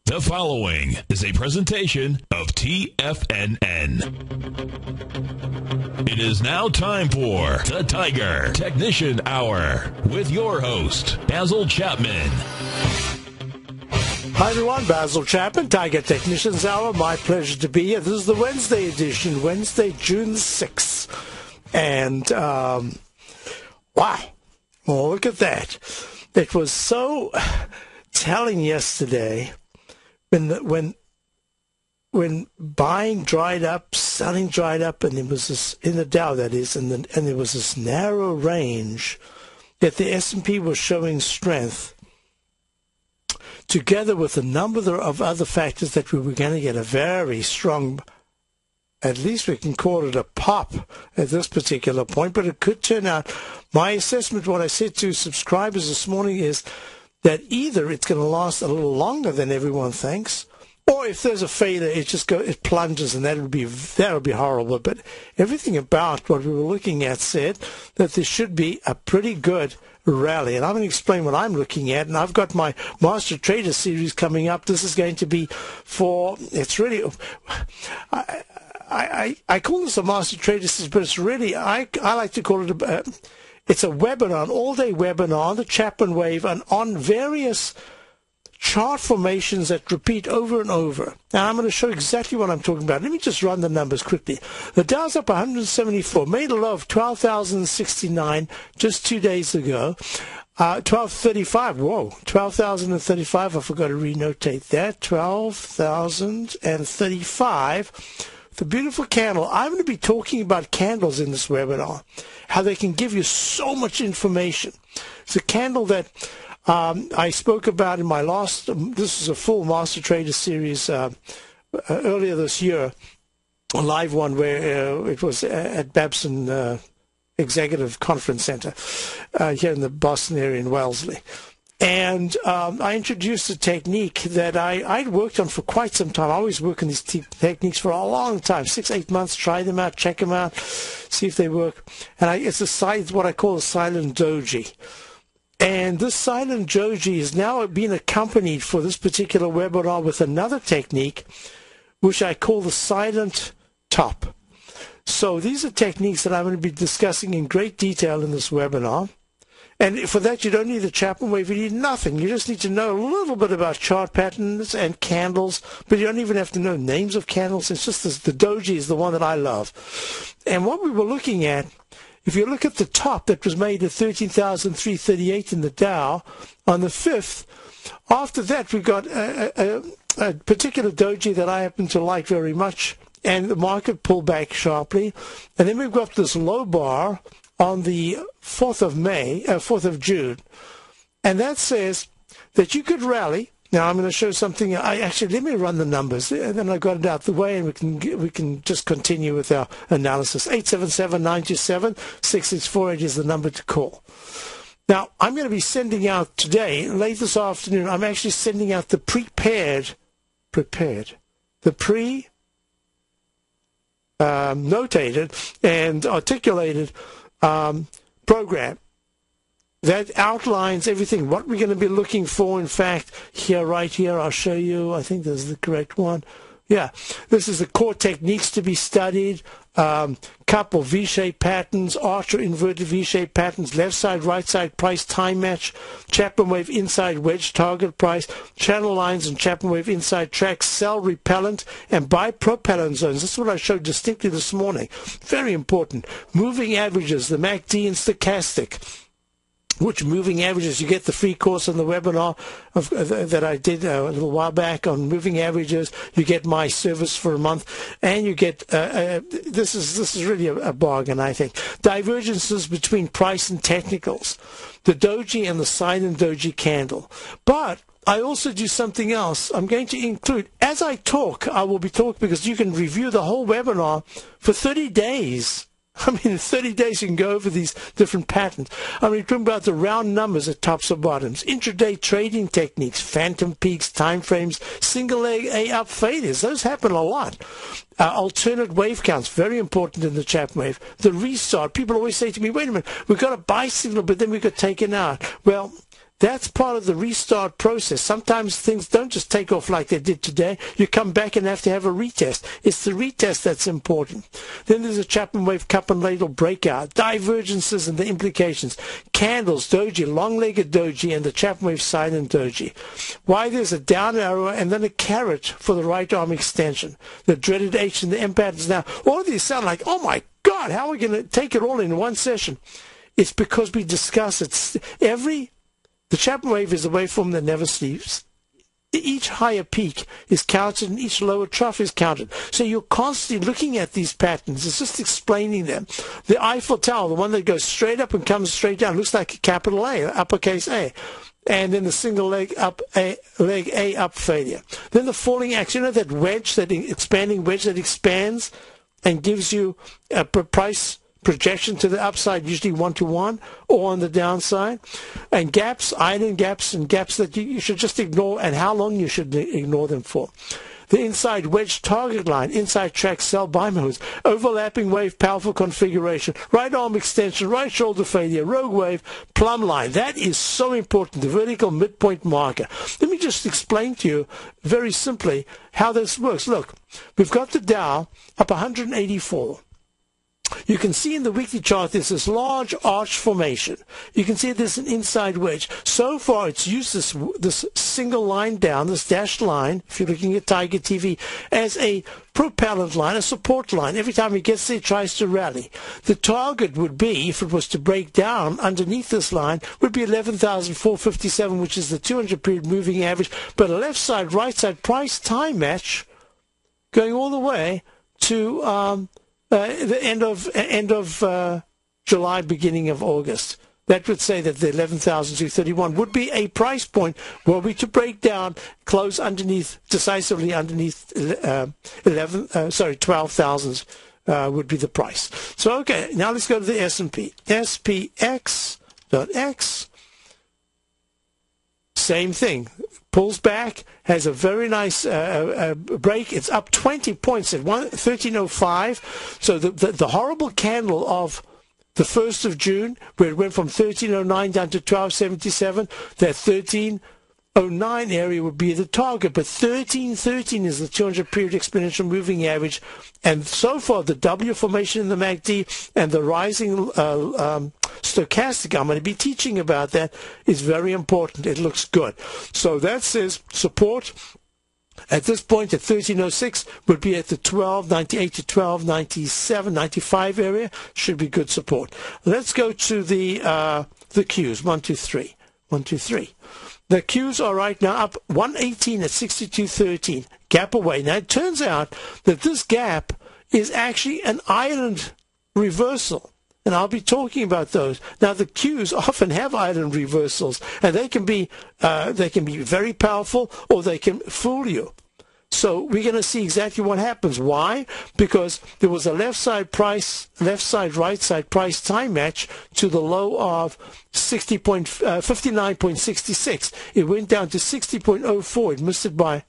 The following is a presentation of TFNN. It is now time for the Tiger Technician Hour with your host, Basil Chapman. Hi everyone, Basil Chapman, Tiger Technicians Hour. My pleasure to be here. This is the Wednesday edition, Wednesday, June 6th. And, wow, well, look at that. It was so telling yesterday when buying dried up, selling dried up, and it was this, in the Dow that is, and there was this narrow range that the S&P was showing strength, together with a number of other factors that we were going to get a very strong, at least we can call it a pop at this particular point, but it could turn out, my assessment, what I said to subscribers this morning is that either it's going to last a little longer than everyone thinks, or if there's a failure, it plunges, and that'll be horrible. But everything about what we were looking at said that there should be a pretty good rally, and I'm going to explain what I'm looking at. And I've got my Master Trader series coming up. This is going to be it's really, I call this a Master Trader series, but it's really, I like to call it it's a webinar, an all-day webinar on the ChapmanWave and on various chart formations that repeat over and over. Now, I'm going to show exactly what I'm talking about. Let me just run the numbers quickly. The Dow's up 174, made a low of 12,069 just 2 days ago. 1235, whoa, 12,035, I forgot to renotate that, 12,035. The beautiful candle. I'm going to be talking about candles in this webinar, how they can give you so much information. It's a candle that I spoke about in my last, this is a full Master Trader series earlier this year, a live one where it was at Babson Executive Conference Center here in the Boston area in Wellesley. And I introduced a technique that I'd worked on for quite some time. I always work on these techniques for a long time, 6-8 months, try them out, check them out, see if they work. And it's what I call a silent doji. And this silent doji is now being accompanied for this particular webinar with another technique, which I call the silent top. So these are techniques that I'm going to be discussing in great detail in this webinar. And for that, you don't need the ChapmanWave. You need nothing. You just need to know a little bit about chart patterns and candles, but you don't even have to know names of candles. It's just the doji is the one that I love. And what we were looking at, if you look at the top that was made at 13,338 in the Dow on the 5th, after that we got a particular doji that I happen to like very much, and the market pulled back sharply. And then we've got this low bar on the 4th of June, and that says that you could rally. Now I'm going to show something. Let me run the numbers, and then I got it out the way, and we can just continue with our analysis. 877-927-6648 is the number to call. Now I'm going to be sending out today, late this afternoon. I'm actually sending out the notated and articulated program that outlines everything, what we're going to be looking for. In fact, right here, I'll show you. I think this is the correct one. Yeah, this is the core techniques to be studied, cup or V-shaped patterns, arch or inverted V-shaped patterns, left side, right side, price time match, ChapmanWave inside wedge target price, channel lines and ChapmanWave inside tracks, sell repellent, and buy propellant zones. This is what I showed distinctly this morning. Very important. Moving averages, the MACD and stochastic. Which moving averages, you get the free course on the webinar that I did a little while back on moving averages. You get my service for a month, and you get this is really a bargain, I think. Divergences between price and technicals, the doji and the silent doji candle. But I also do something else. I'm going to include, as I talk, I will be talking, because you can review the whole webinar for 30 days. I mean, in 30 days you can go over these different patterns. I mean, talking about the round numbers at tops or bottoms, intraday trading techniques, phantom peaks, time frames, single A up failures. Those happen a lot. Alternate wave counts, very important in the ChapmanWave. The restart. People always say to me, wait a minute, we've got a buy signal, but then we got taken out. Well, That's part of the restart process. Sometimes things don't just take off like they did today. You come back and have to have a retest. It's the retest that's important. Then there's a ChapmanWave cup and ladle breakout, divergences and the implications, candles, doji, long-legged doji, and the ChapmanWave silent doji. Why there's a down arrow and then a carrot for the right arm extension. The dreaded H and the M patterns. Now, all of these sound like, oh my God, how are we going to take it all in one session? It's because we discuss it. The ChapmanWave is a waveform that never sleeps. Each higher peak is counted and each lower trough is counted. So you're constantly looking at these patterns. It's just explaining them. The Eiffel Tower, the one that goes straight up and comes straight down, looks like a capital A, uppercase A. And then the single leg A up failure. Then the falling axe, you know that wedge, that expanding wedge that expands and gives you a price projection to the upside, usually 1-to-1, or on the downside, and gaps, island gaps, and gaps that you should just ignore, and how long you should ignore them for. The inside wedge target line, inside track sell buy modes, overlapping wave, powerful configuration, right arm extension, right shoulder failure, rogue wave, plumb line. That is so important, the vertical midpoint marker. Let me just explain to you very simply how this works. Look, we've got the Dow up 184. You can see in the weekly chart there's this large arch formation. You can see there's an inside wedge. So far it's used this single line down, this dashed line, if you're looking at Tiger TV, as a propellant line, a support line. Every time it gets there, it tries to rally. The target would be, if it was to break down underneath this line, would be 11,457, which is the 200-period moving average, but a left side, right side price time match going all the way to the end of July, beginning of August. That would say that the 11,231 would be a price point were we to break down, close underneath, decisively underneath 12,000 would be the price. So, okay, now let's go to the S&P. SPX.X, same thing. Pulls back, has a very nice break. It's up 20 points at 1305. So the horrible candle of the 1st of June, where it went from 1309 down to 1277, that 1309 area would be the target. But 1313 is the 200-period exponential moving average. And so far, the W formation in the MACD and the rising stochastic, I'm going to be teaching about that, is very important. It looks good. So that says support at this point at 1306 would be at the 1298 to 1297, 95 area. Should be good support. Let's go to the Qs. 1, 2, 3. 1, 2, 3. The Qs are right now up 118 at 62.13. Gap away. Now it turns out that this gap is actually an island reversal. And I'll be talking about those. Now, the Qs often have island reversals, and they can be very powerful, or they can fool you. So we're going to see exactly what happens. Why? Because there was a left side, right side price time match to the low of 59.66. It went down to 60.04. It missed it by,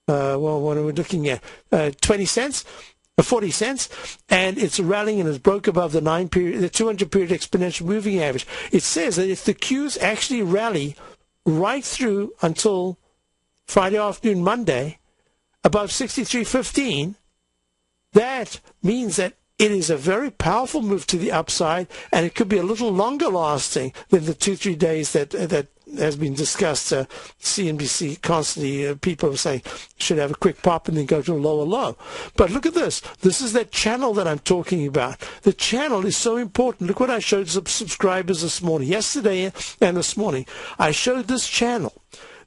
what are we looking at? 20 cents. 40 cents, and it's rallying and it's broke above the 200-period exponential moving average. It says that if the Qs actually rally right through until Friday afternoon, Monday, above 63.15, that means that it is a very powerful move to the upside, and it could be a little longer lasting than the 2-3 days that has been discussed. CNBC constantly, people are saying should have a quick pop and then go to a lower low. But look at this. This is that channel that I'm talking about. The channel is so important. Look what I showed subscribers this morning, yesterday and this morning. I showed this channel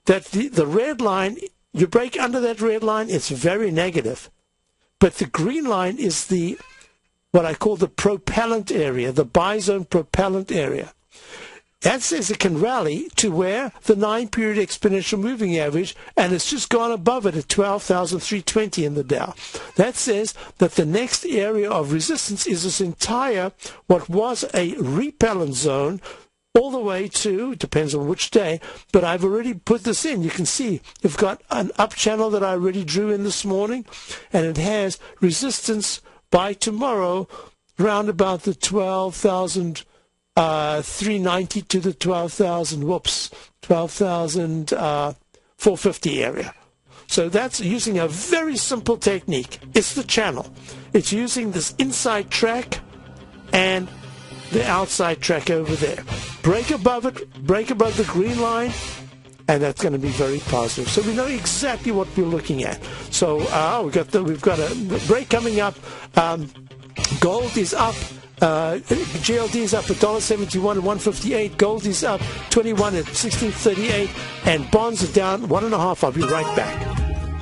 that the red line, you break under that red line, it's very negative. But the green line is what I call the propellant area, the buy zone propellant area. That says it can rally to where the 9-period exponential moving average, and it's just gone above it at 12,320 in the Dow. That says that the next area of resistance is this entire, what was a repellent zone, all the way to, depends on which day, but I've already put this in. You can see you've got an up channel that I already drew in this morning, and it has resistance by tomorrow round about the 12,000 390 to the 12,450 area. So that's using a very simple technique. It's the channel. It's using this inside track and the outside track over there. Break above it, break above the green line, and that's going to be very positive. So we know exactly what we're looking at. So we've got a break coming up. Gold is up. GLD is up $1.71 at 158. Gold is up 21 at 1638, and bonds are down 1.5. I'll be right back.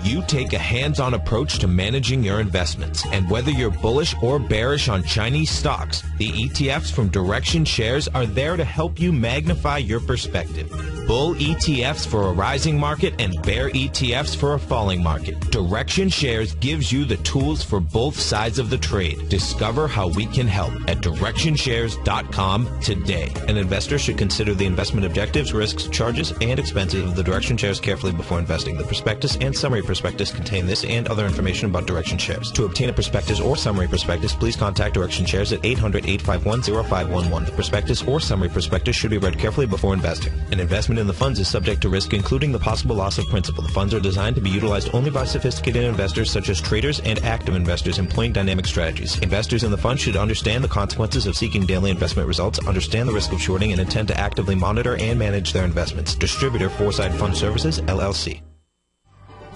You take a hands-on approach to managing your investments, and whether you're bullish or bearish on Chinese stocks, the ETFs from Direction Shares are there to help you magnify your perspective. Bull ETFs for a rising market and bear ETFs for a falling market. Direction Shares gives you the tools for both sides of the trade. Discover how we can help at DirectionShares.com today. An investor should consider the investment objectives, risks, charges, and expenses of the Direction Shares carefully before investing. The prospectus and summary prospectus contain this and other information about Direction Shares. To obtain a prospectus or summary prospectus, please contact Direction Shares at 800-851-0511. The prospectus or summary prospectus should be read carefully before investing. An investment in the funds is subject to risk, including the possible loss of principal. The funds are designed to be utilized only by sophisticated investors such as traders and active investors employing dynamic strategies. Investors in the fund should understand the consequences of seeking daily investment results, understand the risk of shorting, and intend to actively monitor and manage their investments. Distributor, Foresight Fund Services, LLC.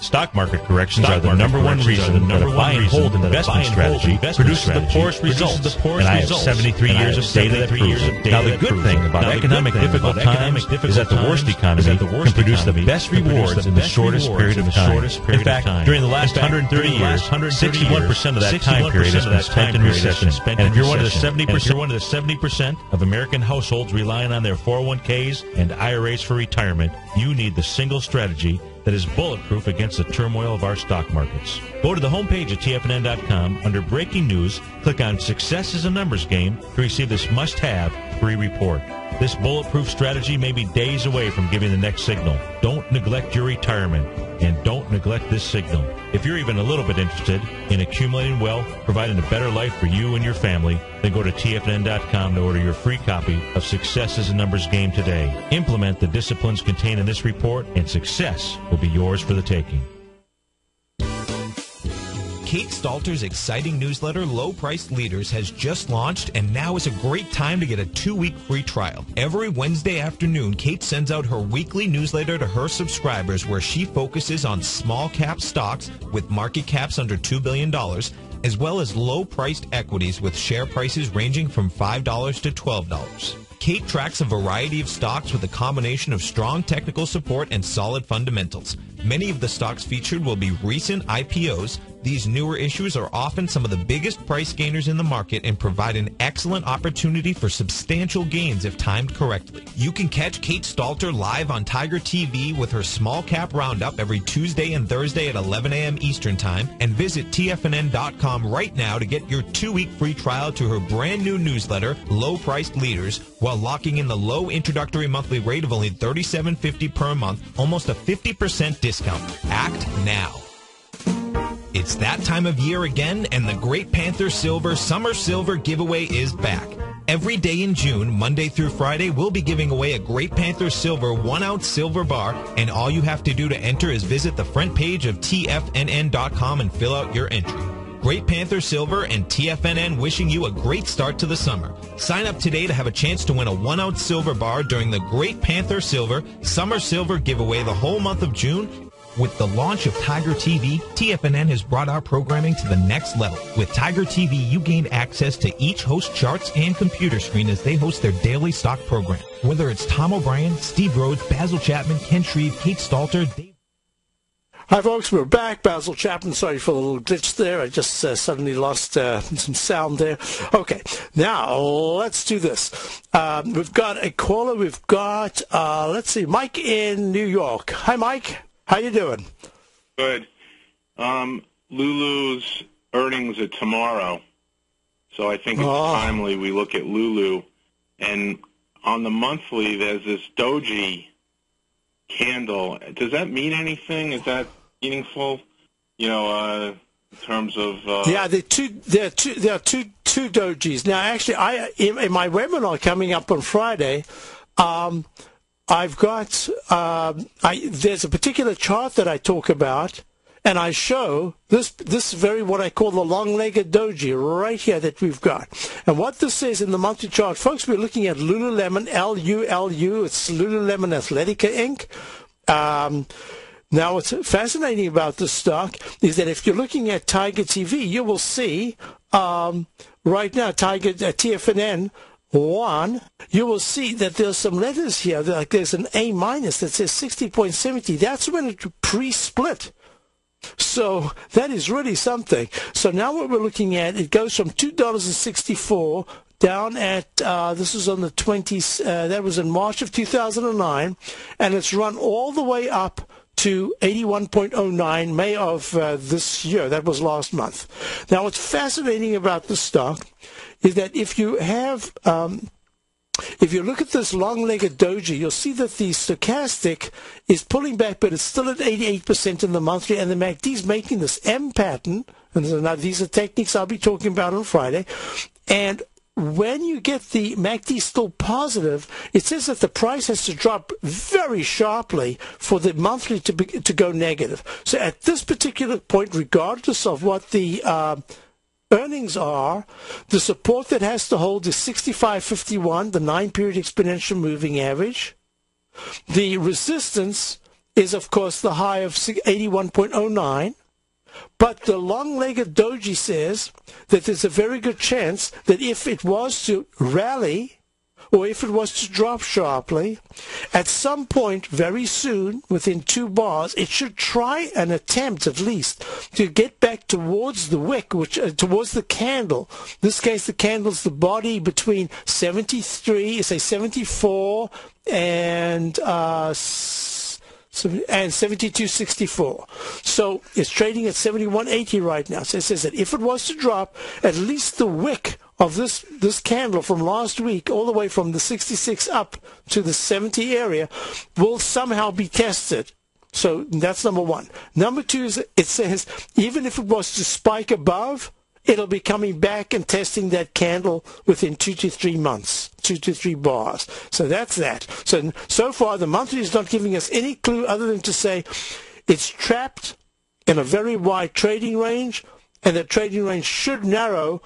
Stock market corrections are the number one reason that a buy and hold investment strategy produces the poorest results, and I have 73 years of data that proves it. Now, the good thing about economic difficult times is that the worst economy can produce the best rewards in the shortest period of time. In fact, during the last 130 years, 61% of that time period has been spent in recession. And if you're one of the 70% of American households relying on their 401ks and IRAs for retirement, you need the single strategy that is bulletproof against the turmoil of our stock markets. Go to the homepage at TFNN.com. Under Breaking News, click on Success is a Numbers Game to receive this must-have free report. This bulletproof strategy may be days away from giving the next signal. Don't neglect your retirement, and don't neglect this signal. If you're even a little bit interested in accumulating wealth, providing a better life for you and your family, then go to TFNN.com to order your free copy of Success is a Numbers Game today. Implement the disciplines contained in this report, and success will be yours for the taking. Kate Stalter's exciting newsletter, Low Priced Leaders, has just launched, and now is a great time to get a 2-week free trial. Every Wednesday afternoon, Kate sends out her weekly newsletter to her subscribers where she focuses on small cap stocks with market caps under $2 billion, as well as low-priced equities with share prices ranging from $5 to $12. Kate tracks a variety of stocks with a combination of strong technical support and solid fundamentals. Many of the stocks featured will be recent IPOs. These newer issues are often some of the biggest price gainers in the market and provide an excellent opportunity for substantial gains if timed correctly. You can catch Kate Stalter live on Tiger TV with her Small Cap Roundup every Tuesday and Thursday at 11 a.m. Eastern Time, and visit TFNN.com right now to get your 2-week free trial to her brand new newsletter, Low Priced Leaders, while locking in the low introductory monthly rate of only $37.50 per month, almost a 50% discount. Act now. It's that time of year again, and the Great Panther Silver Summer Silver Giveaway is back. Every day in June, Monday through Friday, we'll be giving away a Great Panther Silver 1-ounce silver bar, and all you have to do to enter is visit the front page of TFNN.com and fill out your entry. Great Panther Silver and TFNN wishing you a great start to the summer. Sign up today to have a chance to win a 1-ounce silver bar during the Great Panther Silver Summer Silver Giveaway the whole month of June. With the launch of Tiger TV, TFNN has brought our programming to the next level. With Tiger TV, you gain access to each host charts and computer screen as they host their daily stock program. Whether it's Tom O'Brien, Steve Rhodes, Basil Chapman, Ken Shreve, Kate Stalter, Dave... Hi, folks. We're back. Basil Chapman. Sorry for the little glitch there. I just suddenly lost some sound there. Okay. Now, let's do this. We've got a caller. We've got, let's see, Mike in New York. Hi, Mike. How you doing? Good. Lulu's earnings are tomorrow, so I think it's timely we look at Lulu. And on the monthly, there's this doji candle. Does that mean anything? Is that meaningful? You know, in terms of... Yeah, there are two dojis. Now, actually, in my webinar coming up on Friday, I've got... there's a particular chart that I talk about, and I show this very what I call the long-legged doji right here that we've got. And what this says in the monthly chart, folks, we're looking at Lululemon, L-U-L-U. It's Lululemon Athletica Inc. Now, what's fascinating about this stock is that if you're looking at Tiger TV, you will see right now, Tiger TFNN 1, you will see that there's some letters here. Like there's an A- that says 60.70. That's when it pre-split. So that is really something. So now what we're looking at, it goes from $2.64 down at, this is on the 20s, that was in March of 2009, and it's run all the way up to 81.09 May of this year. That was last month. Now what's fascinating about the stock is that if you have... if you look at this long-legged doji, you'll see that the stochastic is pulling back, but it's still at 88% in the monthly, and the MACD is making this M pattern. And now these are techniques I'll be talking about on Friday. And when you get the MACD still positive, it says that the price has to drop very sharply for the monthly to go negative. So at this particular point, regardless of what the earnings are, the support that has to hold is 65.51, the 9-period exponential moving average. The resistance is, of course, the high of 81.09. But the long-legged doji says that there's a very good chance that if it was to rally, or if it was to drop sharply, at some point very soon, within 2 bars, it should try an attempt at least to get back towards the wick, which towards the candle. In this case, the candle's the body between 74 and 72.64. So it's trading at 71.80 right now. So it says that if it was to drop, at least the wick of this candle from last week, all the way from the 66 up to the 70 area, will somehow be tested. So that's number one. Number two is it says even if it was to spike above, it'll be coming back and testing that candle within 2 to 3 months, 2 to 3 bars. So that's that. So far, the monthly is not giving us any clue other than to say it's trapped in a very wide trading range, and the trading range should narrow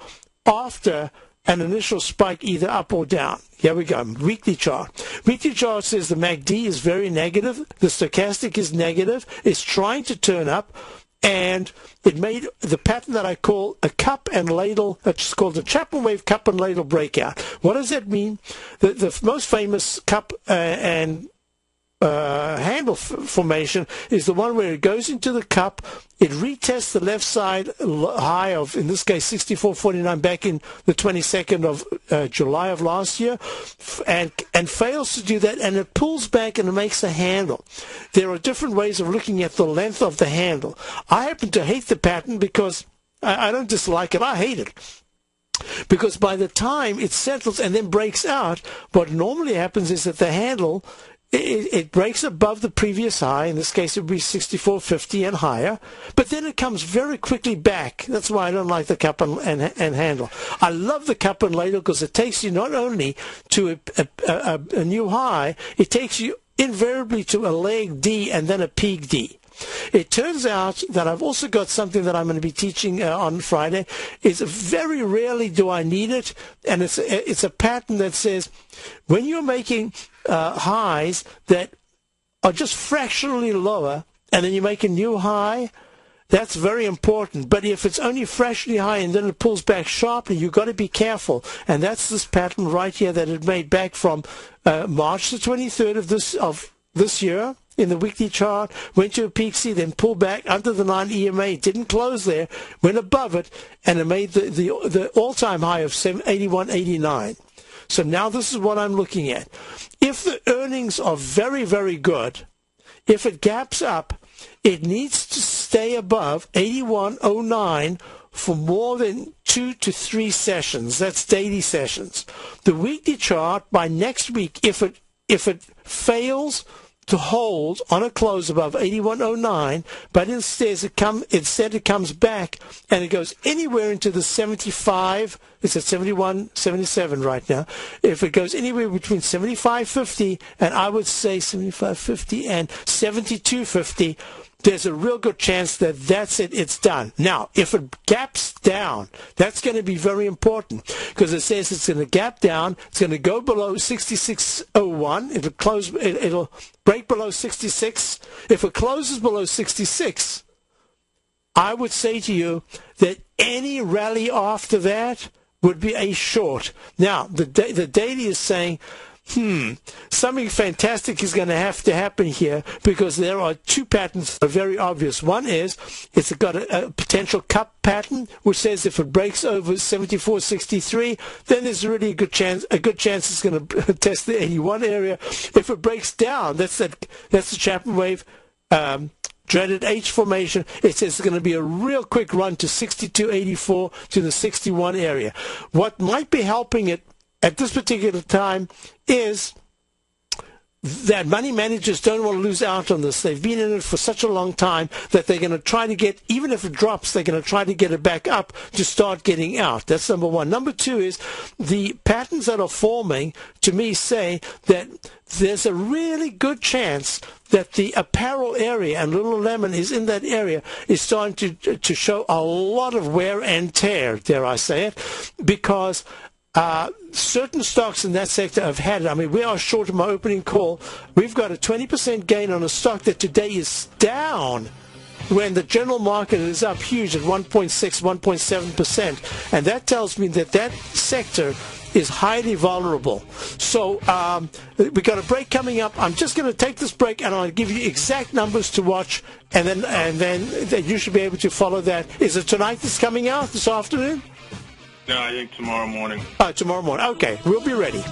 after an initial spike either up or down. Here we go. Weekly chart. Weekly chart says the MACD is very negative. The stochastic is negative. It's trying to turn up. And it made the pattern that I call a cup and ladle, that's called the ChapmanWave cup and ladle breakout. What does that mean? The most famous cup and handle formation is the one where it goes into the cup, it retests the left side high of, in this case, 64.49 back in the 22nd of July of last year, and fails to do that, and it pulls back and it makes a handle. There are different ways of looking at the length of the handle. I happen to hate the pattern because I don't dislike it, I hate it. Because by the time it settles and then breaks out, what normally happens is that the handle, it breaks above the previous high. In this case, it would be 64.50 and higher. But then it comes very quickly back. That's why I don't like the cup and handle. I love the cup and ladle because it takes you not only to a new high, it takes you invariably to a leg D and then a peak D. It turns out that I've also got something that I'm going to be teaching on Friday. Is very rarely do I need it, and it's a pattern that says when you're making highs that are just fractionally lower, and then you make a new high, that's very important. But if it's only fractionally high and then it pulls back sharply, you've got to be careful. And that's this pattern right here that it made back from March the 23rd of this year. In the weekly chart, went to a peak C, then pulled back under the 9 EMA, didn't close there, went above it, and it made the all-time high of 81.89. So now this is what I'm looking at. If the earnings are very, very good, if it gaps up, it needs to stay above 81.09 for more than 2 to 3 sessions. That's daily sessions. The weekly chart, by next week, if it fails to hold on a close above 81.09, but instead it comes back and it goes anywhere into the 75. It's at 71.77 right now. If it goes anywhere between 75.50 and I would say 75.50 and 72.50, there's a real good chance that that's it, it's done. Now, if it gaps down, that's going to be very important because it says it's going to gap down, it's going to go below 66.01, it'll break below 66. If it closes below 66, I would say to you that any rally after that would be a short. Now, the daily is saying, something fantastic is going to have to happen here because there are two patterns that are very obvious. One is it's got a potential cup pattern, which says if it breaks over 74.63, then there's really a good chance it's going to test the 81 area. If it breaks down, that's the ChapmanWave dreaded H formation. It says it's going to be a real quick run to 62.84 to the 61 area. What might be helping it at this particular time is that money managers don't want to lose out on this. They've been in it for such a long time that they're going to try to get, even if it drops, they're going to try to get it back up to start getting out. That's number one. Number two is the patterns that are forming, to me, say that there's a really good chance that the apparel area, and Lululemon is in that area, is starting to show a lot of wear and tear, dare I say it, because certain stocks in that sector have had it. I mean, we are short of my opening call. We've got a 20% gain on a stock that today is down when the general market is up huge at 1.6, 1.7%. And that tells me that that sector is highly vulnerable. So we got a break coming up. I'm just going to take this break and I'll give you exact numbers to watch, and then you should be able to follow that. Is it tonight that's coming out, this afternoon? No, I think tomorrow morning. Tomorrow morning. Okay, we'll be ready.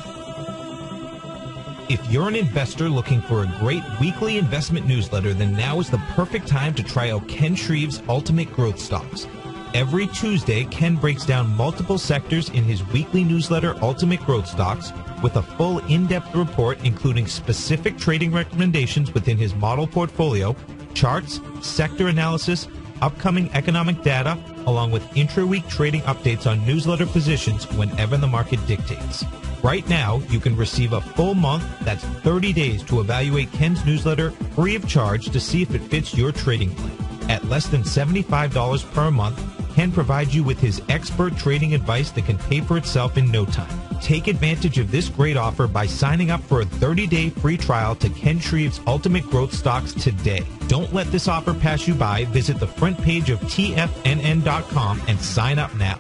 If you're an investor looking for a great weekly investment newsletter, then now is the perfect time to try out Ken Shreve's Ultimate Growth Stocks. Every Tuesday, Ken breaks down multiple sectors in his weekly newsletter, Ultimate Growth Stocks, with a full in-depth report including specific trading recommendations within his model portfolio, charts, sector analysis, upcoming economic data, along with intra-week trading updates on newsletter positions whenever the market dictates. Right now, you can receive a full month, that's 30 days, to evaluate Ken's newsletter free of charge to see if it fits your trading plan. At less than $75 per month, Ken provides you with his expert trading advice that can pay for itself in no time. Take advantage of this great offer by signing up for a 30-day free trial to Ken Shreve's Ultimate Growth Stocks today. Don't let this offer pass you by. Visit the front page of TFNN.com and sign up now.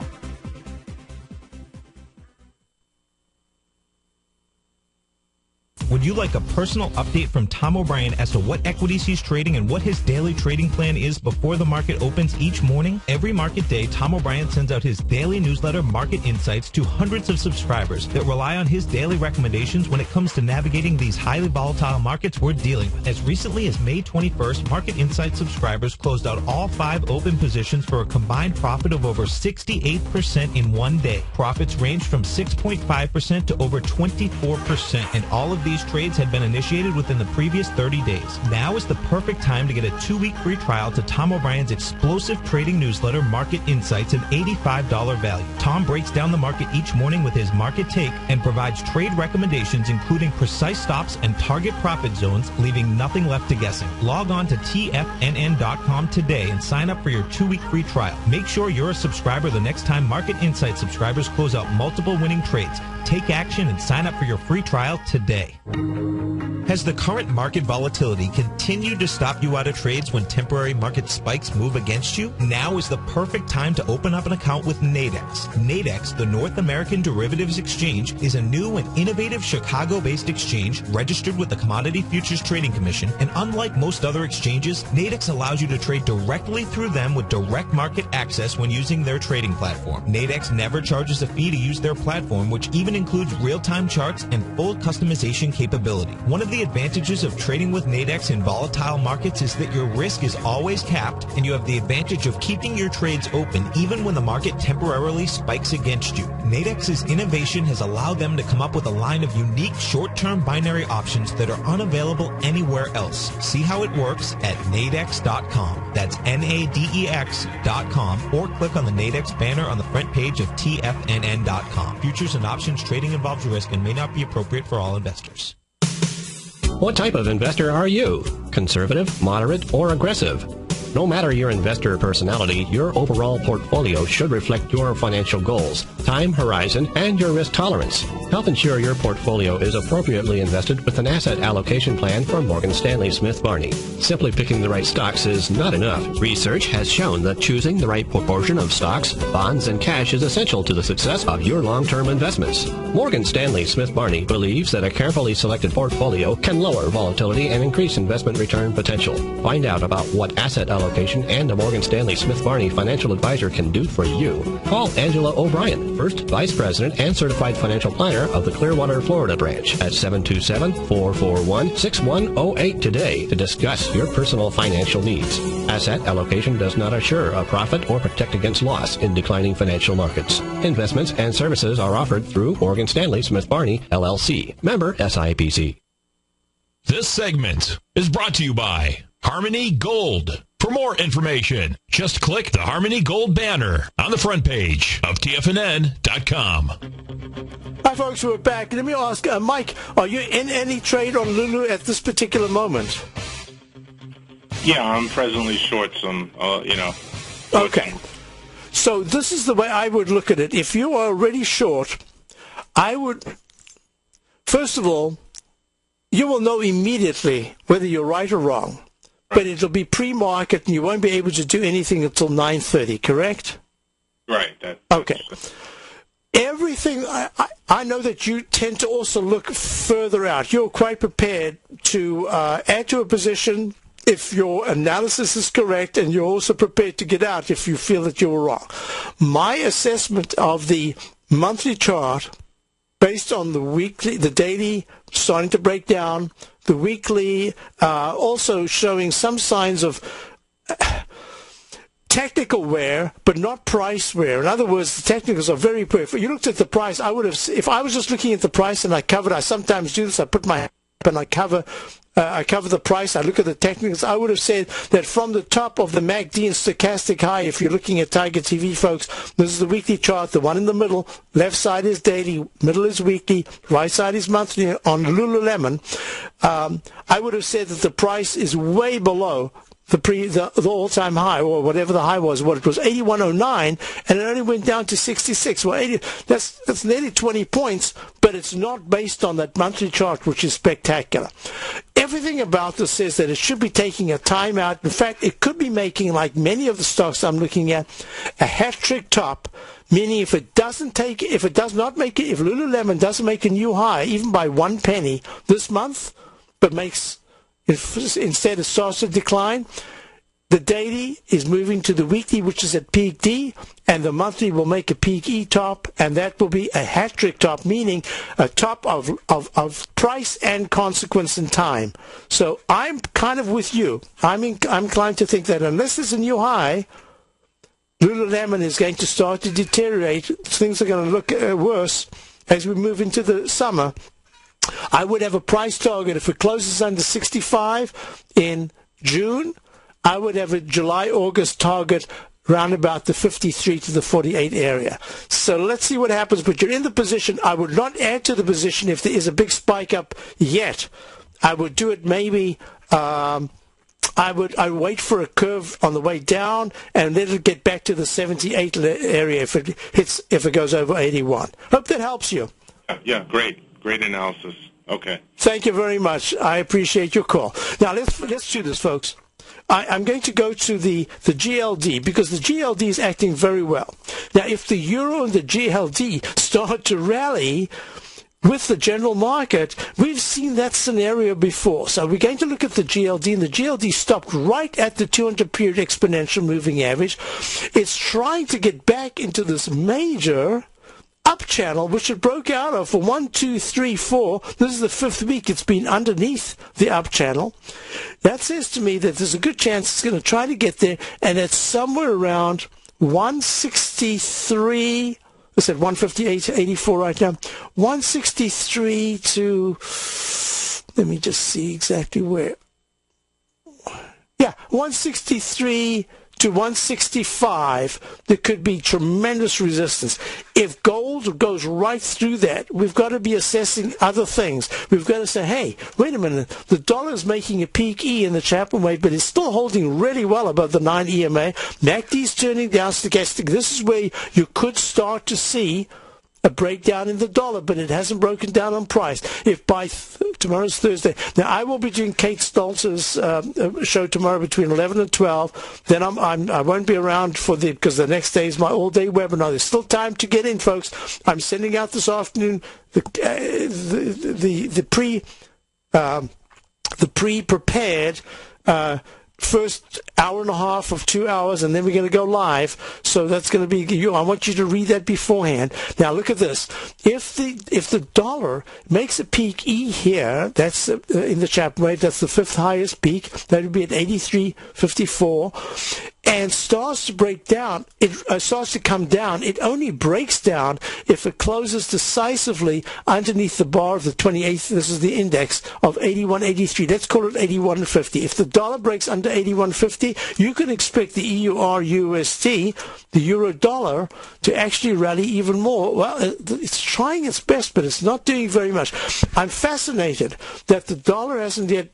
Would you like a personal update from Tom O'Brien as to what equities he's trading and what his daily trading plan is before the market opens each morning? Every market day, Tom O'Brien sends out his daily newsletter, Market Insights, to hundreds of subscribers that rely on his daily recommendations when it comes to navigating these highly volatile markets we're dealing with. As recently as May 21st, Market Insights subscribers closed out all 5 open positions for a combined profit of over 68% in one day. Profits ranged from 6.5% to over 24%, and all of these trades had been initiated within the previous 30 days. Now is the perfect time to get a 2-week free trial to Tom O'Brien's explosive trading newsletter, Market Insights, an $85 value. Tom breaks down the market each morning with his market take and provides trade recommendations including precise stops and target profit zones, leaving nothing left to guessing. Log on to TFNN.com today and sign up for your 2-week free trial. Make sure you're a subscriber the next time Market Insights subscribers close out multiple winning trades. Take action and sign up for your free trial today. Has the current market volatility continued to stop you out of trades when temporary market spikes move against you? Now is the perfect time to open up an account with Nadex. Nadex, the North American Derivatives Exchange, is a new and innovative Chicago-based exchange registered with the Commodity Futures Trading Commission, and unlike most other exchanges, Nadex allows you to trade directly through them with direct market access when using their trading platform. Nadex never charges a fee to use their platform, which even includes real-time charts and full customization capabilities. capability. One of the advantages of trading with Nadex in volatile markets is that your risk is always capped, and you have the advantage of keeping your trades open even when the market temporarily spikes against you. Nadex's innovation has allowed them to come up with a line of unique short-term binary options that are unavailable anywhere else. See how it works at nadex.com. That's NADEX.com, or click on the Nadex banner on the front page of TFNN.com. Futures and options trading involves risk and may not be appropriate for all investors. What type of investor are you? Conservative, moderate, or aggressive? No matter your investor personality, your overall portfolio should reflect your financial goals, time horizon, and your risk tolerance. Help ensure your portfolio is appropriately invested with an asset allocation plan from Morgan Stanley Smith Barney. Simply picking the right stocks is not enough. Research has shown that choosing the right proportion of stocks, bonds, and cash is essential to the success of your long-term investments. Morgan Stanley Smith Barney believes that a carefully selected portfolio can lower volatility and increase investment return potential. Find out about what asset allocation and a Morgan Stanley Smith Barney financial advisor can do for you. Call Angela O'Brien, First Vice President and Certified Financial Planner of the Clearwater, Florida branch at 727-441-6108 today to discuss your personal financial needs. Asset allocation does not assure a profit or protect against loss in declining financial markets. Investments and services are offered through Morgan Stanley Smith Barney, LLC. Member SIPC. This segment is brought to you by Harmony Gold. For more information, just click the Harmony Gold banner on the front page of TFNN.com. Hi, folks. We're back. Let me ask, Mike, are you in any trade on Lulu at this particular moment? Yeah, I'm presently short some, Okay. So this is the way I would look at it. If you are already short, I would, first of all, you will know immediately whether you're right or wrong. But it'll be pre-market, and you won't be able to do anything until 9:30, correct? Right. Okay. Everything, I know that you tend to also look further out. You're quite prepared to add to a position if your analysis is correct, and you're also prepared to get out if you feel that you were wrong. My assessment of the monthly chart, based on the weekly, the daily starting to break down, the weekly also showing some signs of technical wear, but not price wear. In other words, the technicals are very poor. If you looked at the price, I would have, if I was just looking at the price and I covered, I sometimes do this, I put my hand up and I cover the price, I look at the technicals, I would have said that from the top of the MACD and stochastic high, if you're looking at Tiger TV, folks, this is the weekly chart, the one in the middle, left side is daily, middle is weekly, right side is monthly on Lululemon. I would have said that the price is way below the all-time high, or whatever the high was, what it was, 81.09, and it only went down to 66. Well, that's nearly 20 points, but it's not based on that monthly chart, which is spectacular. Everything about this says that it should be taking a time out. In fact, it could be making, like many of the stocks I'm looking at, a hat-trick top, meaning if Lululemon doesn't make a new high, even by 1 penny this month, but makes, instead it starts to decline, the daily is moving to the weekly, which is at peak D, and the monthly will make a peak E top, and that will be a hat-trick top, meaning a top of price and consequence in time. So I'm kind of with you. I'm inclined to think that unless there's a new high, Lululemon is going to start to deteriorate. Things are going to look worse as we move into the summer. I would have a price target. If it closes under 65 in June, I would have a July-August target round about the 53 to the 48 area. So let's see what happens. But you're in the position. I would not add to the position if there is a big spike up yet. I would do it maybe. I would wait for a curve on the way down and let it get back to the 78 area if it goes over 81. Hope that helps you. Yeah, great analysis. Okay. Thank you very much. I appreciate your call. Now let's do this, folks. I'm going to go to the GLD, because the GLD is acting very well. Now, if the euro and the GLD start to rally with the general market, we've seen that scenario before. So we're going to look at the GLD, and the GLD stopped right at the 200-period exponential moving average. It's trying to get back into this major up channel, which it broke out of for 1, 2, 3, 4. This is the 5th week it's been underneath the up channel. That says to me that there's a good chance it's going to try to get there, and it's somewhere around 163. I said 158.84 right now. 163 to, let me just see exactly where. Yeah, 163 to 165, there could be tremendous resistance. If gold goes right through that, we've got to be assessing other things. We've got to say, hey, wait a minute, the dollar is making a peak E in the ChapmanWave, but it's still holding really well above the 9 EMA. MACD's turning down stochastic. This is where you could start to see a breakdown in the dollar, but it hasn't broken down on price. If by tomorrow's Thursday, now I will be doing Kate Stoltz's show tomorrow between 11 and 12. Then I won't be around because the next day is my all-day webinar. There's still time to get in, folks. I'm sending out this afternoon the pre-prepared first hour and a half of 2 hours, and then we're going to go live. So that's going to be you. I want you to read that beforehand. Now look at this. If the dollar makes a peak E here, that's in the ChapmanWave, that's the 5th highest peak. That would be at 83.54. And starts to break down, it starts to come down. It only breaks down if it closes decisively underneath the bar of the 28th, this is the index, of 81.83. Let's call it 81.50. If the dollar breaks under 81.50, you can expect the EUR-USD, the euro-dollar, to actually rally even more. Well, it's trying its best, but it's not doing very much. I'm fascinated that the dollar hasn't yet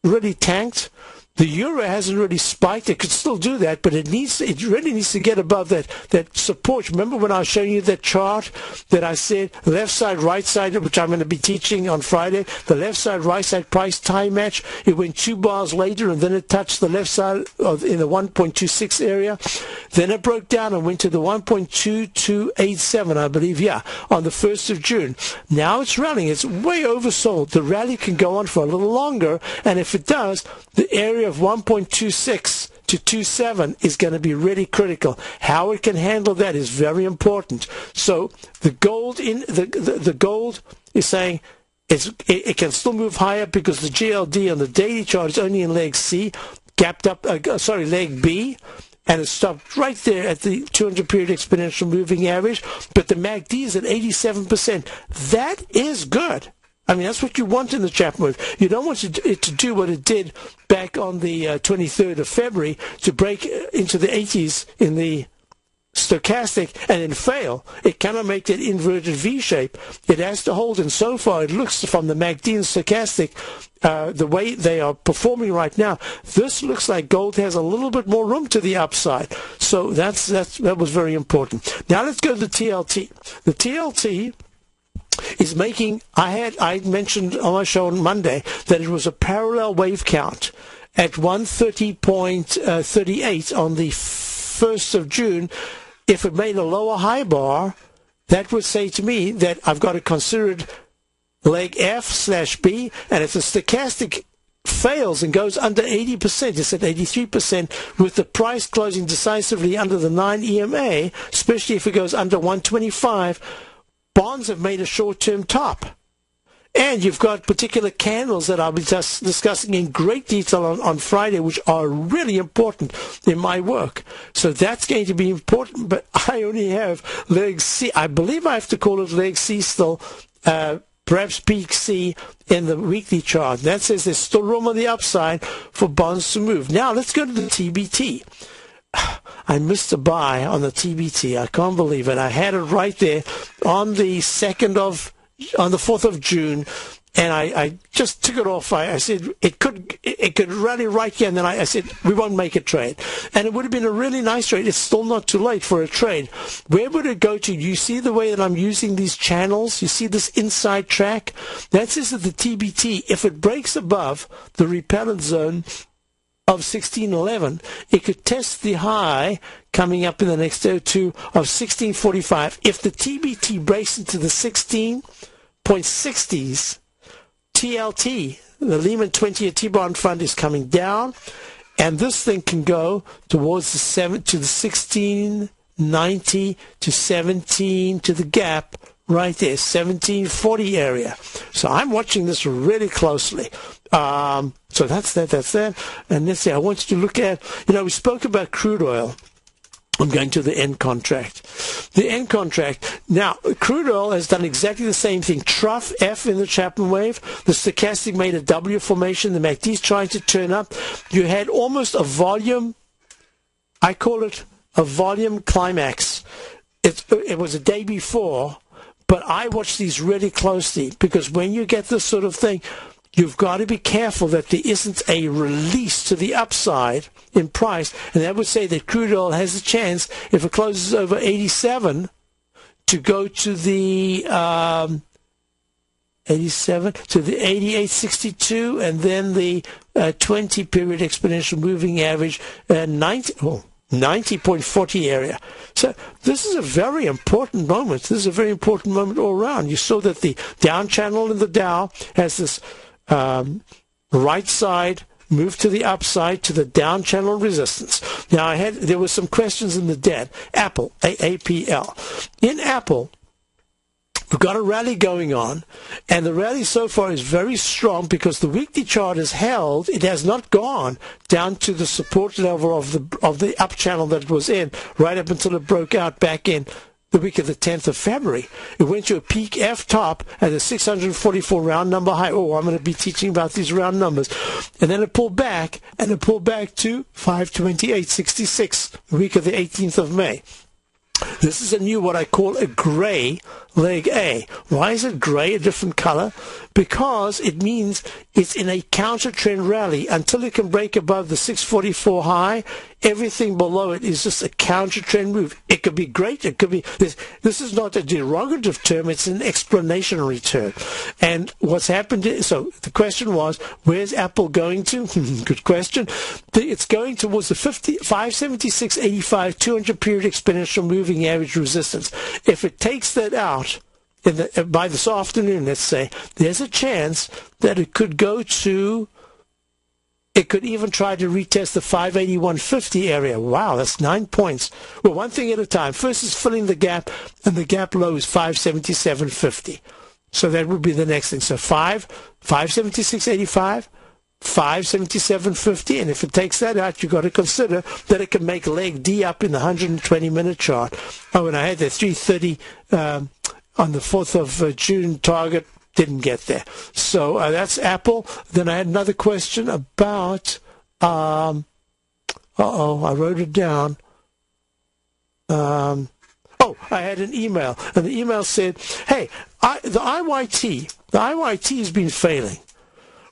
really tanked. The euro hasn't really spiked. It could still do that, but it really needs to get above that support. Remember when I was showing you that chart that I said left side, right side, which I'm going to be teaching on Friday, the left side, right side price time match. It went 2 bars later, and then it touched the left side in the 1.26 area. Then it broke down and went to the 1.2287, I believe, on the 1st of June. Now it's running. It's way oversold. The rally can go on for a little longer, and if it does, the area of 1.26 to 27 is going to be really critical. How it can handle that is very important. So the gold the gold is saying it can still move higher because the GLD on the daily chart is only in leg C, gapped up. Leg B. And it stopped right there at the 200-period exponential moving average. But the MACD is at 87%. That is good. I mean, that's what you want in the ChapmanWave. You don't want it to do what it did back on the 23rd of February, to break into the 80s in the stochastic and then fail. It cannot make that inverted V shape. It has to hold, and so far it looks from the MACD and stochastic, the way they are performing right now, this looks like gold has a little bit more room to the upside. So that was very important. Now let's go to the TLT. The TLT is making, I mentioned on my show on Monday that it was a parallel wave count at 130.38 on the 1st of June. If it made a lower high bar, that would say to me that I've got to consider it leg F/B, and if the stochastic fails and goes under 80%, it's at 83%, with the price closing decisively under the 9 EMA, especially if it goes under 125, bonds have made a short-term top. And you've got particular candles that I'll be just discussing in great detail on Friday, which are really important in my work. So that's going to be important, but I only have leg C. I believe I have to call it leg C still, perhaps peak C in the weekly chart. That says there's still room on the upside for bonds to move. Now let's go to the TBT. I missed a buy on the TBT. I can't believe it. I had it right there on the 4th of June, and I just took it off. I said it could rally right here, and then I said we won't make a trade, and it would have been a really nice trade. It's still not too late for a trade. Where would it go to? You see the way that I'm using these channels? You see this inside track? That says that the TBT, if it breaks above the repellent zone of 1611, it could test the high coming up in the next day or two of 1645. If the TBT breaks into the 16.60s, TLT, the Lehman 20-year T-bond fund, is coming down, and this thing can go towards the 16 90 to 17 to the gap right there, 1740 area. So I'm watching this really closely. So that's that. And let's see, I want you to look at, we spoke about crude oil. I'm going to the end contract. The end contract. Now, crude oil has done exactly the same thing. Trough F in the Chapman wave. The stochastic made a W formation. The MACD's trying to turn up. You had almost a volume, I call it a volume climax. It was a day before, but I watch these really closely because when you get this sort of thing, you've got to be careful that there isn't a release to the upside in price. And that would say that crude oil has a chance, if it closes over 87, to go to the 87, to the 88.62, and then the 20-period exponential moving average, 90.40 area. So this is a very important moment. This is a very important moment all around. You saw that the down channel in the Dow has this right side move to the upside to the down channel resistance. Now there were some questions in the dead. Apple, AAPL. In Apple, we've got a rally going on, and the rally so far is very strong because the weekly chart is held. It has not gone down to the support level of the up channel that it was in right up until it broke out back in the week of the 10th of February. It went to a peak F top at a 644 round number high. Oh, I'm going to be teaching about these round numbers. And then it pulled back, and it pulled back to 528.66 the week of the 18th of May. This is a new, what I call a gray leg A. Why is it gray, a different color? Because it means it's in a counter trend rally until it can break above the 644 high. Everything below it is just a counter trend move. It could be great. It could be this is not a derogative term. It's an explanatory term. And what's happened is, so the question was, where's Apple going to? Good question. It's going towards the 576.85 200 period exponential moving average resistance. If it takes that out by this afternoon, let's say, there's a chance that it could go to, it could even try to retest the 581.50 area. Wow, that's 9 points. Well, one thing at a time. First is filling the gap, and the gap low is 577.50. So that would be the next thing. So 576.85, 577.50, and if it takes that out, you've got to consider that it can make leg D up in the 120-minute chart. Oh, and I had the 330 on the 4th of June target. Didn't get there. So that's Apple. Then I had another question about, I wrote it down. I had an email, and the email said, hey, the IYT has been failing.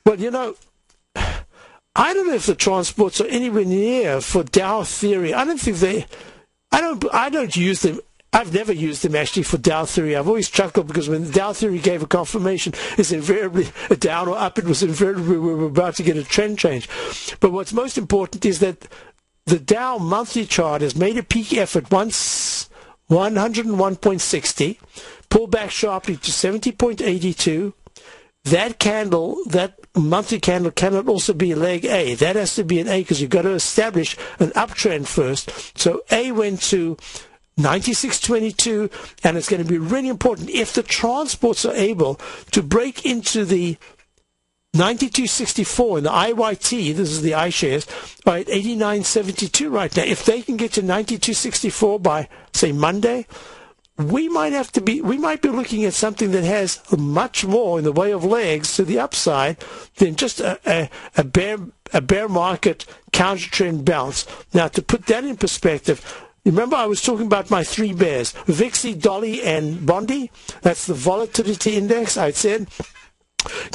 Well, I don't know if the transports are anywhere near for Dow theory. I don't use them. I've never used them actually for Dow theory. I've always chuckled because when the Dow theory gave a confirmation, it's invariably a down or up. It was invariably we were about to get a trend change. But what's most important is that the Dow monthly chart has made a peak F at 101.60, pulled back sharply to 70.82. That candle, that monthly candle, cannot also be a leg A. That has to be an A because you've got to establish an uptrend first. So A went to 96.22, and it's going to be really important if the transports are able to break into the 92.64 in the IYT. This is the iShares, are at 89.72 right now. If they can get to 92.64 by, say, Monday, we might be looking at something that has much more in the way of legs to the upside than just a bear market counter trend bounce. Now, to put that in perspective, remember I was talking about my three bears, VIXY, Dolly, and Bondi? That's the volatility index. I said,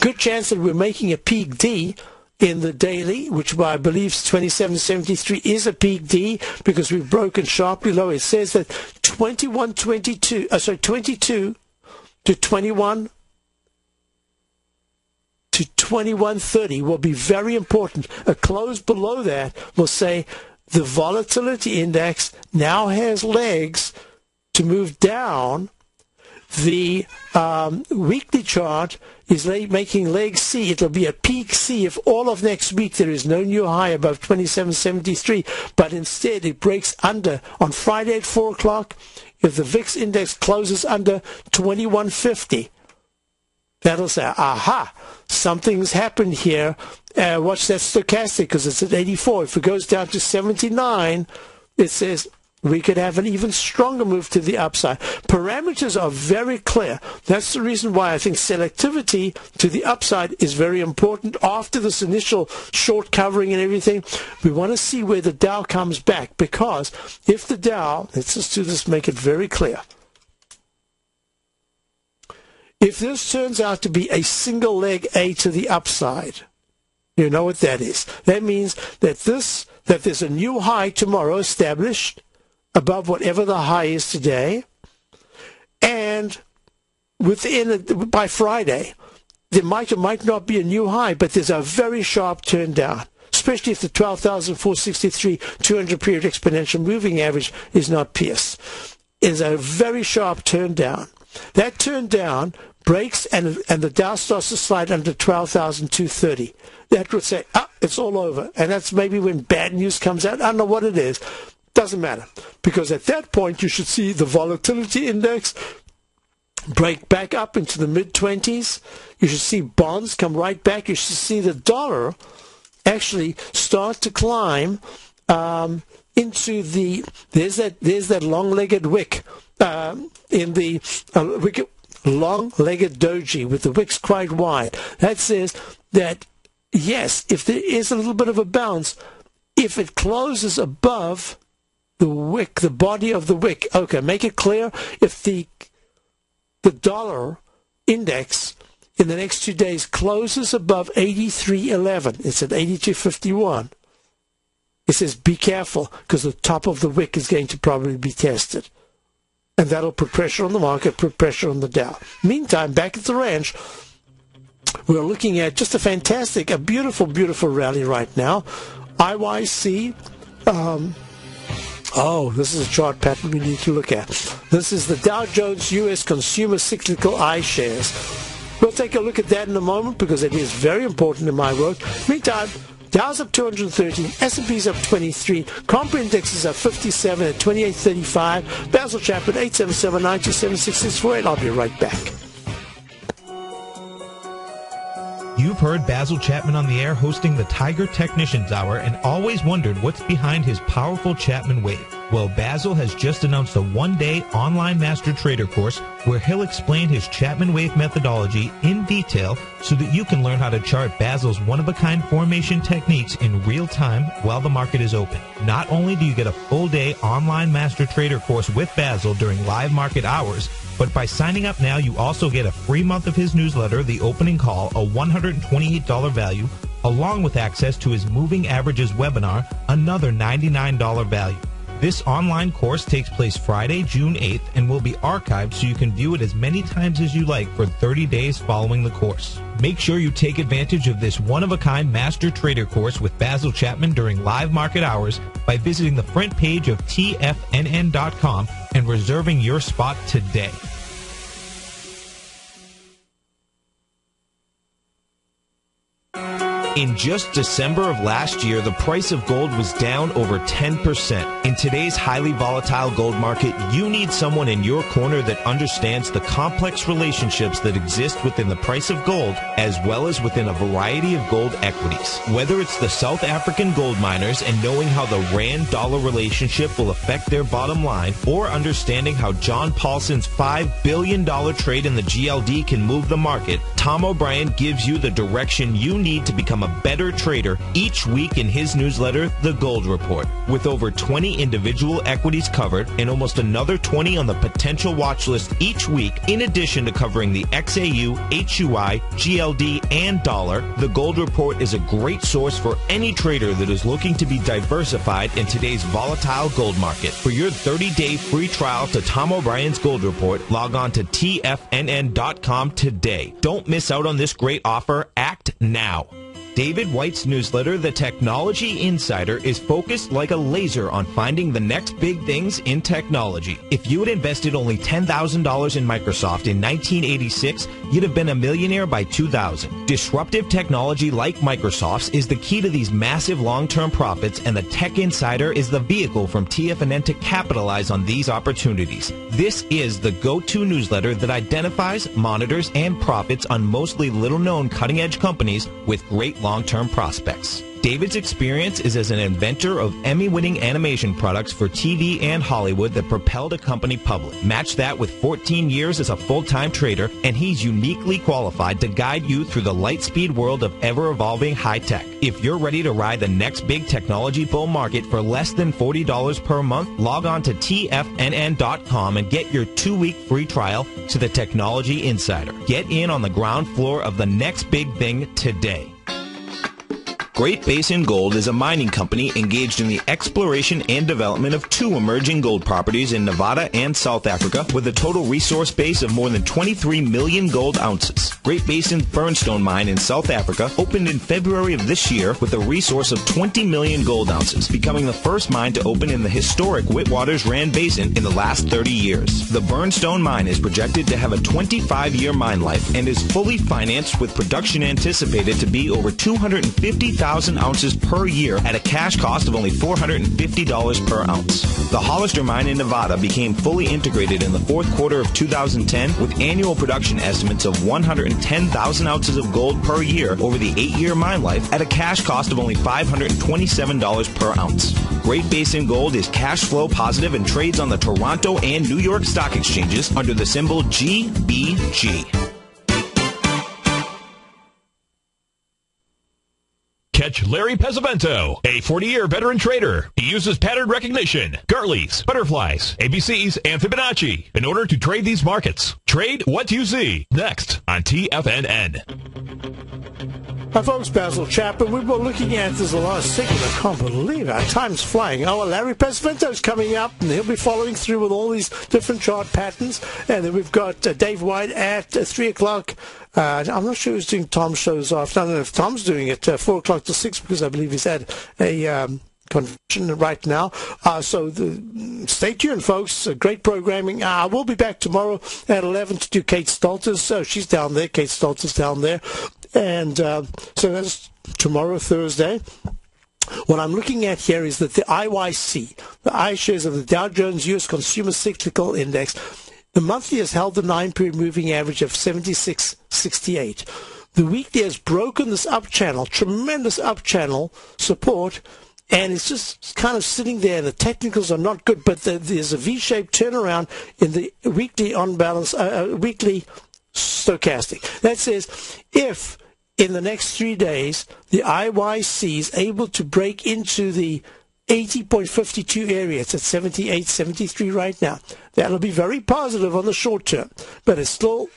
good chance that we're making a peak D in the daily, which I believe 27.73 is a peak D because we've broken sharply low. It says that 22 to 21 to 21.30 will be very important. A close below that will say the volatility index now has legs to move down. The weekly chart is making leg C. It'll be a peak C if all of next week there is no new high above 2773, but instead it breaks under on Friday at 4 o'clock. If the VIX index closes under 2150, that'll say, aha, something's happened here. Watch that stochastic because it's at 84. If it goes down to 79, it says we could have an even stronger move to the upside. Parameters are very clear. That's the reason why I think selectivity to the upside is very important. After this initial short covering and everything, we want to see where the Dow comes back, because if the Dow, let's just do this, make it very clear. If this turns out to be a single leg A to the upside, you know what that is. That means that there's a new high tomorrow established above whatever the high is today, and by Friday there might or might not be a new high, but there's a very sharp turn down, especially if the 12,463 200-period exponential moving average is not pierced. Is a very sharp turn down. That turn down breaks and the Dow starts to slide under 12,230. That would say, it's all over. And that's maybe when bad news comes out. I don't know what it is. Doesn't matter. Because at that point, you should see the volatility index break back up into the mid-20s. You should see bonds come right back. You should see the dollar actually start to climb into the, there's that long-legged wick in the long-legged doji with the wicks quite wide. That says that, yes, if there is a little bit of a bounce, if it closes above the wick, the body of the wick, okay, make it clear, if the dollar index in the next 2 days closes above 83.11, it's at 82.51, it says be careful, because the top of the wick is going to probably be tested. And that'll put pressure on the market, put pressure on the Dow. Meantime, back at the ranch, we're looking at just a beautiful, beautiful rally right now. IYC, this is a chart pattern we need to look at. This is the Dow Jones U.S. Consumer Cyclical iShares. We'll take a look at that in a moment because it is very important in my work. Meantime, Dow's up 213, S&P's up 23, Comp Index is up 57 at 2835, Basil Chapman 877-927-6648. I'll be right back. You've heard Basil Chapman on the air hosting the Tiger Technicians Hour and always wondered what's behind his powerful ChapmanWave. Well, Basil has just announced a one-day online master trader course where he'll explain his ChapmanWave methodology in detail so that you can learn how to chart Basil's one-of-a-kind formation techniques in real time while the market is open. Not only do you get a full-day online master trader course with Basil during live market hours, but by signing up now, you also get a free month of his newsletter, The Opening Call, a $128 value, along with access to his Moving Averages webinar, another $99 value. This online course takes place Friday, June 8th, and will be archived so you can view it as many times as you like for 30 days following the course. Make sure you take advantage of this one-of-a-kind Master Trader course with Basil Chapman during live market hours by visiting the front page of TFNN.com and reserving your spot today. In just December of last year, the price of gold was down over 10%. In today's highly volatile gold market, you need someone in your corner that understands the complex relationships that exist within the price of gold, as well as within a variety of gold equities. Whether it's the South African gold miners and knowing how the Rand-dollar relationship will affect their bottom line, or understanding how John Paulson's $5 billion trade in the GLD can move the market, Tom O'Brien gives you the direction you need to become a better trader each week in his newsletter, The Gold Report. With over 20 individual equities covered and almost another 20 on the potential watch list each week, in addition to covering the XAU, HUI, GLD, and dollar, The Gold Report is a great source for any trader that is looking to be diversified in today's volatile gold market. For your 30-day free trial to Tom O'Brien's Gold Report, log on to TFNN.com today. Don't miss out on this great offer. Act now. David White's newsletter, The Technology Insider, is focused like a laser on finding the next big things in technology. If you had invested only $10,000 in Microsoft in 1986, you'd have been a millionaire by 2000. Disruptive technology like Microsoft's is the key to these massive long-term profits, and the Tech Insider is the vehicle from TFNN to capitalize on these opportunities. This is the go-to newsletter that identifies, monitors, and profits on mostly little-known cutting-edge companies with great long-term prospects. David's experience is as an inventor of Emmy-winning animation products for TV and Hollywood that propelled a company public. Match that with 14 years as a full-time trader, and he's uniquely qualified to guide you through the light-speed world of ever-evolving high-tech. If you're ready to ride the next big technology bull market for less than $40 per month, log on to TFNN.com and get your 2-week free trial to the Technology Insider. Get in on the ground floor of the next big thing today. Great Basin Gold is a mining company engaged in the exploration and development of 2 emerging gold properties in Nevada and South Africa with a total resource base of more than 23 million gold ounces. Great Basin Burnstone Mine in South Africa opened in February of this year with a resource of 20 million gold ounces, becoming the first mine to open in the historic Witwatersrand Basin in the last 30 years. The Burnstone Mine is projected to have a 25-year mine life and is fully financed with production anticipated to be over 250,000 ounces per year at a cash cost of only $450 per ounce. The Hollister Mine in Nevada became fully integrated in the 4th quarter of 2010 with annual production estimates of 110,000 ounces of gold per year over the 8-year mine life at a cash cost of only $527 per ounce. Great Basin Gold is cash flow positive and trades on the Toronto and New York stock exchanges under the symbol GBG. Catch Larry Pesavento, a 40-year veteran trader. He uses pattern recognition, Gartley's, butterflies, ABCs, and Fibonacci in order to trade these markets. Trade what you see. Next on TFNN. Hi folks, Basil Chapman. We were looking at this last segment. I can't believe it. Time's flying. Oh, Larry Pesvento's coming up, and he'll be following through with all these different chart patterns. And then we've got Dave White at 3 o'clock. I'm not sure who's doing Tom's shows after. I don't know if Tom's doing it 4 o'clock to 6 because I believe he's at a convention right now. Stay tuned, folks. Great programming. We'll be back tomorrow at 11 to do Kate Stolter's. So she's down there. Kate Stolter's down there. And so that's tomorrow, Thursday. What I'm looking at here is that the IYC, the iShares of the Dow Jones U.S. Consumer Cyclical Index, the monthly has held the 9-period moving average of 76.68. The weekly has broken this up channel, tremendous up channel support, and it's just kind of sitting there. The technicals are not good, but there's a V-shaped turnaround in the weekly on balance, weekly stochastic. That says if in the next 3 days the IYC is able to break into the 80.52 area, it's at 78, 73 right now, that'll be very positive on the short term, but it's still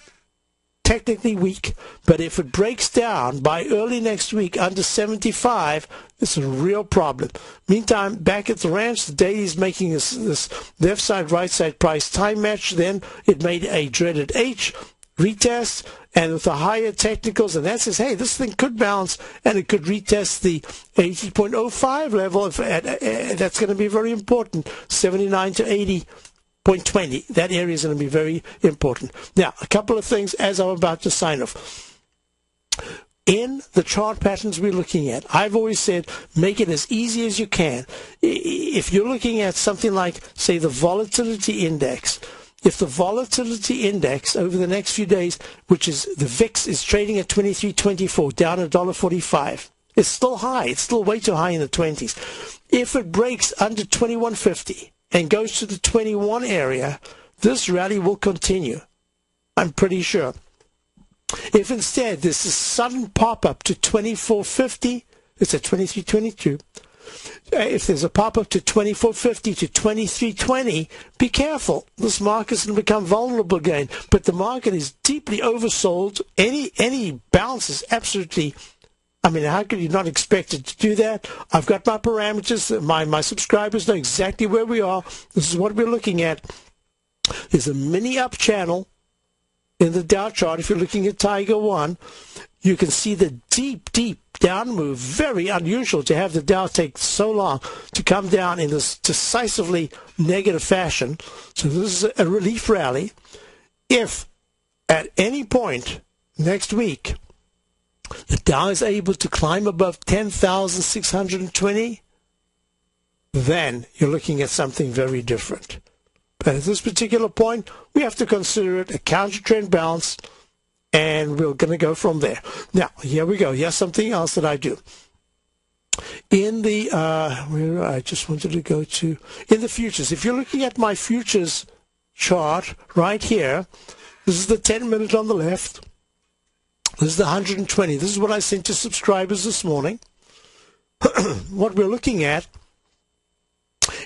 technically weak. But if it breaks down by early next week under 75, it's a real problem. Meantime, back at the ranch, the daily is making this left side, right side price time match. Then it made a dreaded H retest, and with the higher technicals, and that says, hey, this thing could bounce, and it could retest the 80.05 level. That's going to be very important, 79 to 80.20. That area is going to be very important. Now, a couple of things as I'm about to sign off. In the chart patterns we're looking at, I've always said, make it as easy as you can. If you're looking at something like, say, the volatility index, if the volatility index over the next few days, which is the VIX, is trading at 23.24, down $1.45, it's still high. It's still way too high in the 20s. If it breaks under 21.50 and goes to the 21 area, this rally will continue. I'm pretty sure. If instead there's a sudden pop-up to 24.50, it's at 23.22. If there's a pop-up to 24.50 to 23.20, be careful. This market's going to become vulnerable again. But the market is deeply oversold. Any bounce is absolutely, I mean, how could you not expect it to do that? I've got my parameters. My subscribers know exactly where we are. This is what we're looking at. There's a mini up channel in the Dow chart. If you're looking at Tiger 1, you can see the deep down move. Very unusual to have the Dow take so long to come down in this decisively negative fashion. So this is a relief rally. If at any point next week the Dow is able to climb above 10,620, then you're looking at something very different. But at this particular point, we have to consider it a counter-trend bounce, and we're going to go from there. Now, here we go. Here's something else that I do. In the, where I just wanted to go to, in the futures. If you're looking at my futures chart right here, this is the 10-minute on the left. This is the 120. This is what I sent to subscribers this morning. What we're looking at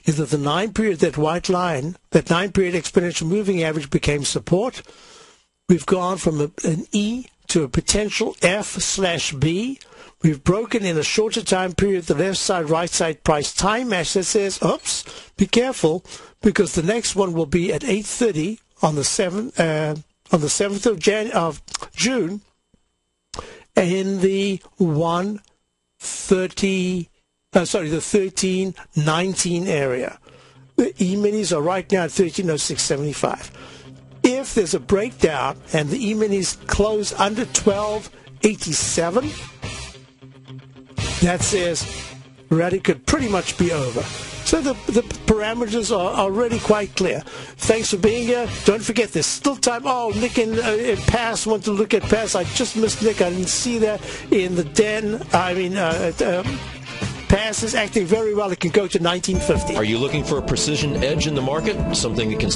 is that the 9-period, that white line, that 9-period exponential moving average became support. We've gone from an E to a potential F/B. We've broken in a shorter time period the left side, right side price time match that says, oops, be careful, because the next one will be at 8:30 on the 7th of June in the 1319 area. The E-minis are right now at 1306.75. If there's a breakdown and the E-minis close under 1287, that says rally could pretty much be over. So the parameters are already quite clear. Thanks for being here. Don't forget, there's still time. Oh, Nick and Pass want to look at Pass. I just missed Nick. I didn't see that in the den. Pass is acting very well. It can go to 1950. Are you looking for a precision edge in the market? Something that can